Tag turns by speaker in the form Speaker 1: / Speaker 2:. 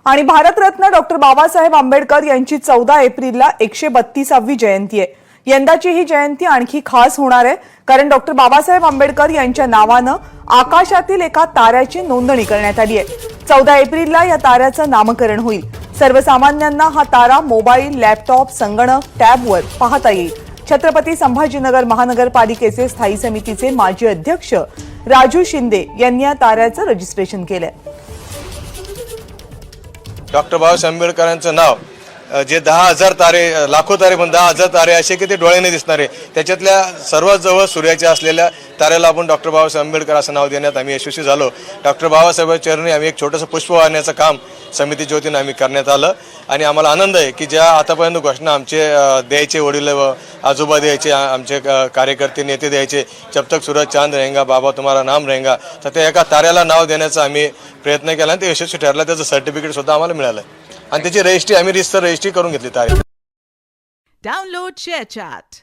Speaker 1: आणि भारतरत्न डॉक्टर बाबासाहेब आंबेडकर यांची 14 एप्रिलला 132वी जयंती आहे। यंदाची ही जयंती आणखी खास होणार आहे कारण डॉक्टर बाबासाहेब आंबेडकर यांच्या नावानं आकाशातील एका ताऱ्याची नोंदणी करण्यात आली आहे। 14 एप्रिलला या ताऱ्याचं नामकरण होईल। सर्वसामान्यांना हा तारा मोबाईल, लॅपटॉप, संगणक, टॅबवर पाहता येईल। छत्रपती संभाजीनगर महानगरपालिकेचे स्थायी समितीचे माजी अध्यक्ष राजू शिंदे यांनी या ताऱ्याचं रजिस्ट्रेशन केलंय।
Speaker 2: डॉक्टर बाबासाहेब आंबेडकरांचं नाव जे 10,000 तारे, लाखो तारे पण 10,000 तारे असे की ते डोळ्याने दिसणारे, त्याच्यातल्या सर्वात जवळ सूर्याच्या असलेल्या ताऱ्याला आपण डॉक्टर बाबासाहेब आंबेडकर असं नाव देण्यात आम्ही यशस्वी झालो। डॉक्टर बाबासाहेब चरणी आम्ही एक छोटंसं पुष्प वाहण्याचं काम समितीच्या वतीनं आम्ही करण्यात आलं आणि आम्हाला आनंद आहे की ज्या आतापर्यंत घोषणा आमचे द्यायचे, वडील व आजोबा द्यायचे, आमचे कार्यकर्ते नेते द्यायचे, जब तक सूरज चांद रहेगा बाबा तुम्हारा नाम रहेगा, तर त्या एका ताऱ्याला नाव देण्याचा आम्ही प्रयत्न केला आणि ते यशस्वी ठरलं। त्याचं सर्टिफिकेट सुद्धा आम्हाला मिळालं आणि त्याची रजिस्ट्री आम्ही रजिस्ट्री करून घेतली तारे।
Speaker 3: Download share chat.